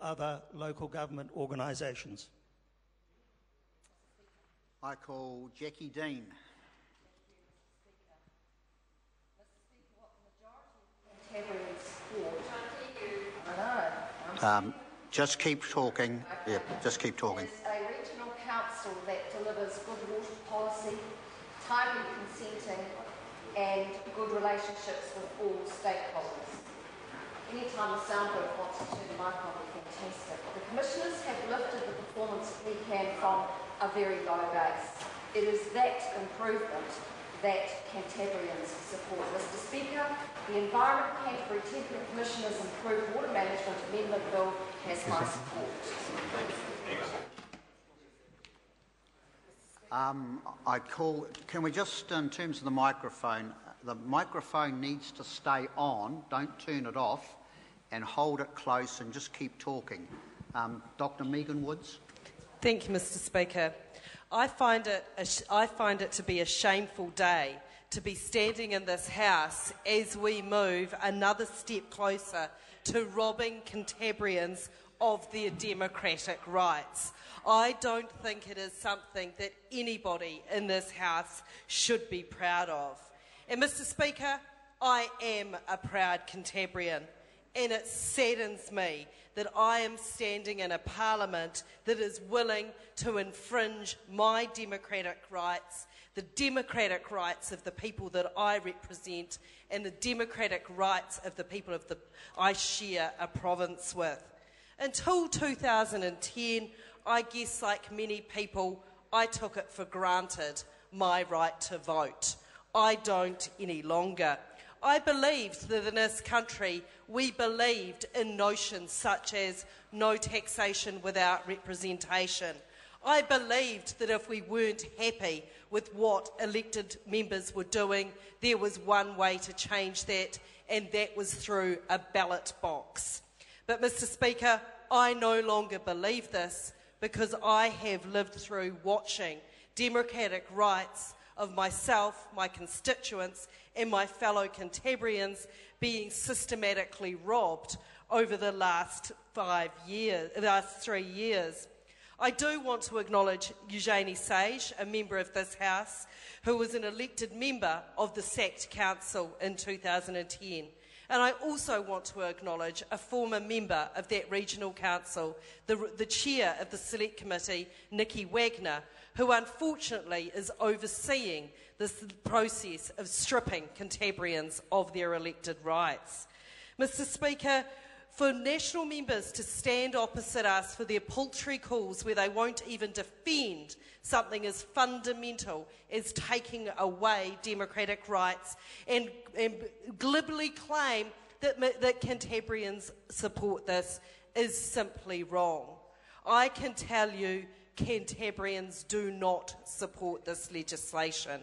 other local government organisations. I call Jackie Dean. Just keep talking. Yeah, just keep talking. Is a regional council that delivers good water policy, timely consenting, and good relationships with all stakeholders. Anytime the soundboard wants to turn the mic on, will be fantastic. The commissioners have lifted the performance of PCAN from a very low base. It is that improvement that Canterburyans support. Mr Speaker, the Environment Canterbury Temporary Commissioners Improved Water Management Amendment Bill has my support. Can we just, in terms of the microphone needs to stay on, don't turn it off, and hold it close and just keep talking. Dr. Megan Woods. Thank you, Mr Speaker. I find it to be a shameful day to be standing in this House as we move another step closer to robbing Canterburyans of their democratic rights. I don't think it is something that anybody in this House should be proud of. And Mr Speaker, I am a proud Canterburyan, and it saddens me that I am standing in a parliament that is willing to infringe my democratic rights, the democratic rights of the people that I represent, and the democratic rights of the people of I share a province with. Until 2010, I guess like many people, I took it for granted, my right to vote. I don't any longer. I believed that in this country we believed in notions such as no taxation without representation. I believed that if we weren't happy with what elected members were doing, there was one way to change that, and that was through a ballot box. But Mr Speaker, I no longer believe this because I have lived through watching democratic rights of myself, my constituents and my fellow Canterburyans being systematically robbed over the last 3 years. I do want to acknowledge Eugenie Sage, a member of this House, who was an elected member of the sacked council in 2010. And I also want to acknowledge a former member of that regional council, the chair of the Select Committee, Nikki Wagner, who unfortunately is overseeing this process of stripping Canterburyans of their elected rights. Mr Speaker, for national members to stand opposite us for their paltry calls where they won't even defend something as fundamental as taking away democratic rights and glibly claim that Canterburyans support this is simply wrong. I can tell you Canterburyans do not support this legislation.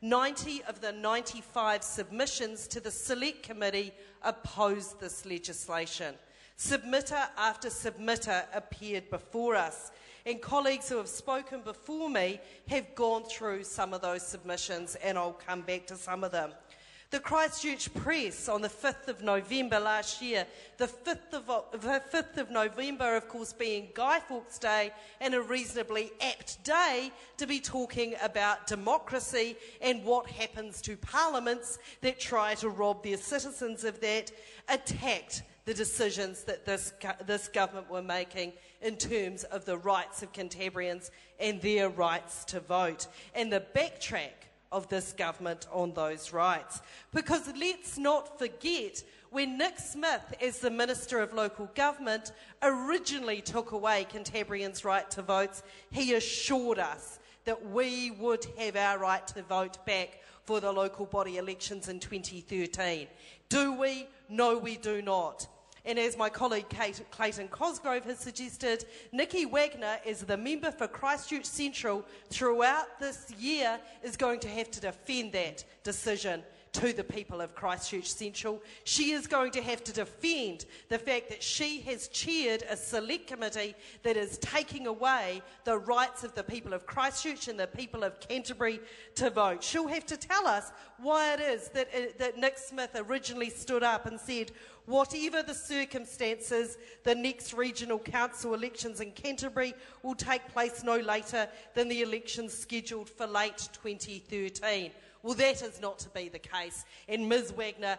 90 of the 95 submissions to the Select Committee opposed this legislation. Submitter after submitter appeared before us, and colleagues who have spoken before me have gone through some of those submissions, and I'll come back to some of them. The Christchurch Press on the 5th of November last year, the 5th of November, of course, being Guy Fawkes Day, and a reasonably apt day to be talking about democracy and what happens to parliaments that try to rob their citizens of that, attacked the decisions that this government were making in terms of the rights of Canterburyans and their rights to vote, and the backtrack of this government on those rights. Because let's not forget, when Nick Smith, as the Minister of Local Government, originally took away Canterburyans' right to vote, he assured us that we would have our right to vote back for the local body elections in 2013. Do we? No, we do not. And as my colleague Clayton Cosgrove has suggested, Nikki Wagner, as the member for Christchurch Central throughout this year, is going to have to defend that decision, to the people of Christchurch Central. She is going to have to defend the fact that she has chaired a select committee that is taking away the rights of the people of Christchurch and the people of Canterbury to vote. She'll have to tell us why it is that Nick Smith originally stood up and said, whatever the circumstances, the next regional council elections in Canterbury will take place no later than the elections scheduled for late 2013. Well, that is not to be the case, and Ms Wagner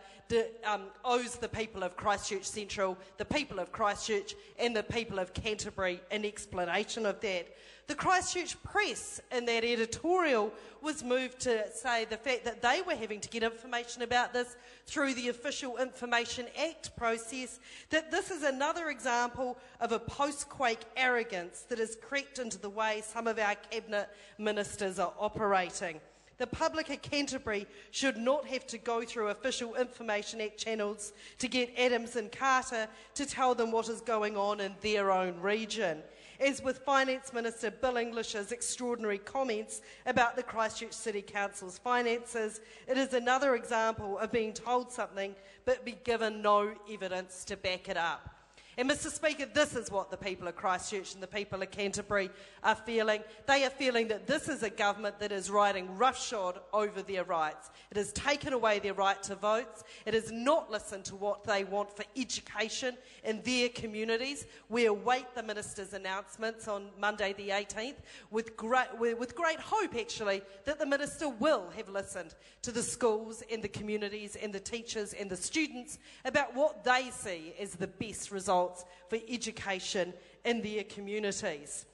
owes the people of Christchurch Central, the people of Christchurch and the people of Canterbury an explanation of that. The Christchurch Press, in that editorial, was moved to say the fact that they were having to get information about this through the Official Information Act process, that this is another example of a post-quake arrogance that has crept into the way some of our cabinet ministers are operating. The public of Canterbury should not have to go through Official Information Act channels to get Adams and Carter to tell them what is going on in their own region. As with Finance Minister Bill English's extraordinary comments about the Christchurch City Council's finances, it is another example of being told something but be given no evidence to back it up. And Mr Speaker, this is what the people of Christchurch and the people of Canterbury are feeling. They are feeling that this is a government that is riding roughshod over their rights. It has taken away their right to vote. It has not listened to what they want for education in their communities. We await the Minister's announcements on Monday the 18th with great hope, actually, that the Minister will have listened to the schools and the communities and the teachers and the students about what they see as the best results for education in their communities.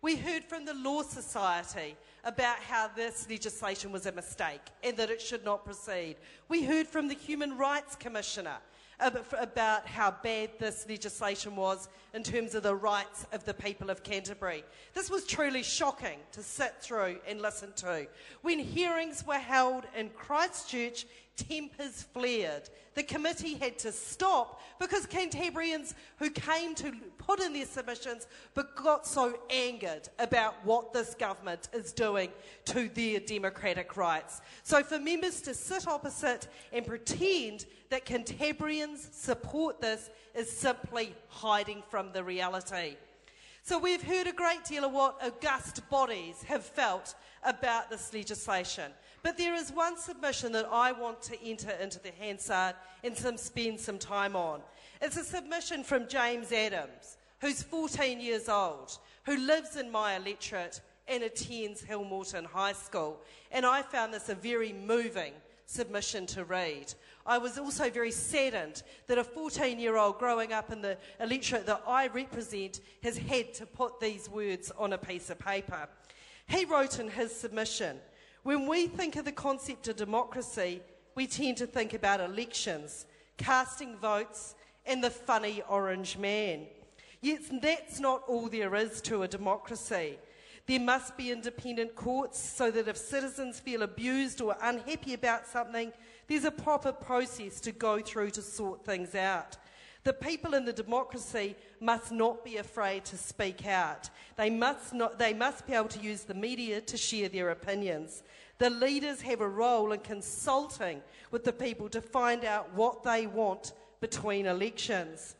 We heard from the Law Society about how this legislation was a mistake and that it should not proceed. We heard from the Human Rights Commissioner about how bad this legislation was in terms of the rights of the people of Canterbury. This was truly shocking to sit through and listen to. When hearings were held in Christchurch, tempers flared. The committee had to stop because Canterburyans who came to put in their submissions but got so angered about what this government is doing to their democratic rights. So for members to sit opposite and pretend that Canterburyans support this is simply hiding from the reality. So we've heard a great deal of what august bodies have felt about this legislation. But there is one submission that I want to enter into the Hansard and spend some time on. It's a submission from James Adams, who's 14 years old, who lives in my electorate and attends Hillmorton High School. And I found this a very moving submission to read. I was also very saddened that a 14-year-old growing up in the electorate that I represent has had to put these words on a piece of paper. He wrote in his submission, "When we think of the concept of democracy, we tend to think about elections, casting votes, and the funny orange man. Yet that's not all there is to a democracy. There must be independent courts so that if citizens feel abused or unhappy about something, there's a proper process to go through to sort things out. The people in the democracy must not be afraid to speak out. They must be able to use the media to share their opinions. The leaders have a role in consulting with the people to find out what they want between elections.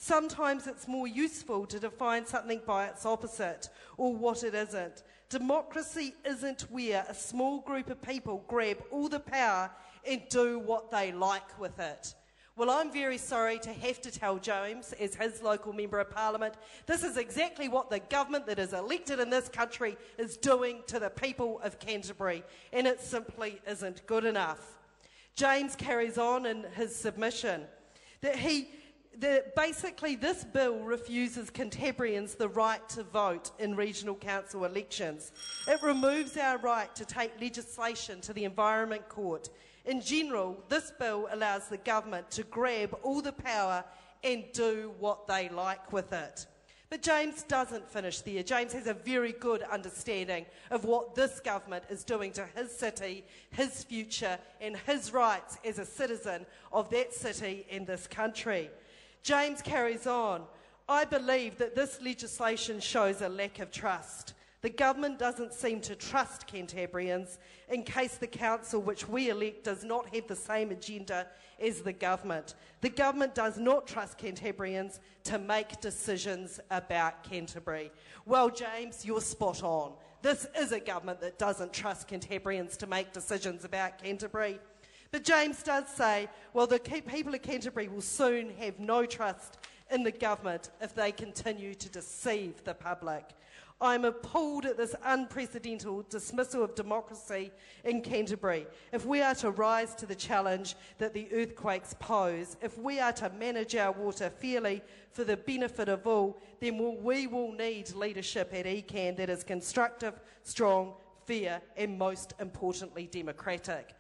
Sometimes it's more useful to define something by its opposite or what it isn't. Democracy isn't where a small group of people grab all the power and do what they like with it." Well, I'm very sorry to have to tell James, as his local Member of Parliament, this is exactly what the government that is elected in this country is doing to the people of Canterbury, and it simply isn't good enough. James carries on in his submission that basically this bill refuses Canterburyans the right to vote in regional council elections. It removes our right to take legislation to the Environment Court. In general, this bill allows the government to grab all the power and do what they like with it. But James doesn't finish there. James has a very good understanding of what this government is doing to his city, his future, and his rights as a citizen of that city and this country. James carries on, "I believe that this legislation shows a lack of trust. The government doesn't seem to trust Canterburyans in case the council which we elect does not have the same agenda as the government. The government does not trust Canterburyans to make decisions about Canterbury. Well, James, you're spot on. This is a government that doesn't trust Canterburyans to make decisions about Canterbury. But James does say, well, the people of Canterbury will soon have no trust in the government if they continue to deceive the public. I'm appalled at this unprecedented dismissal of democracy in Canterbury. If we are to rise to the challenge that the earthquakes pose, if we are to manage our water fairly for the benefit of all, then we will need leadership at ECAN that is constructive, strong, fair, and most importantly, democratic.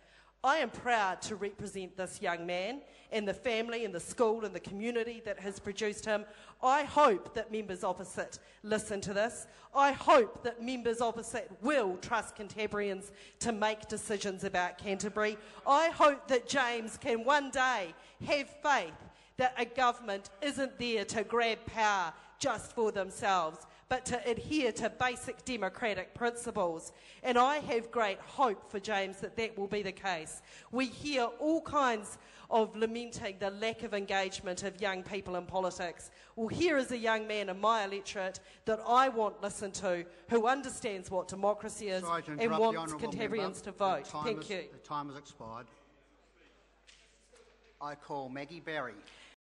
I am proud to represent this young man and the family and the school and the community that has produced him. I hope that members opposite listen to this. I hope that members opposite will trust Canterburyans to make decisions about Canterbury. I hope that James can one day have faith that a government isn't there to grab power just for themselves, but to adhere to basic democratic principles. And I have great hope for James that that will be the case. We hear all kinds of lamenting the lack of engagement of young people in politics. Well, here is a young man in my electorate that I want listened to, who understands what democracy is and wants Canterburyans to vote. Thank you. The time has expired. I call Maggie Barry.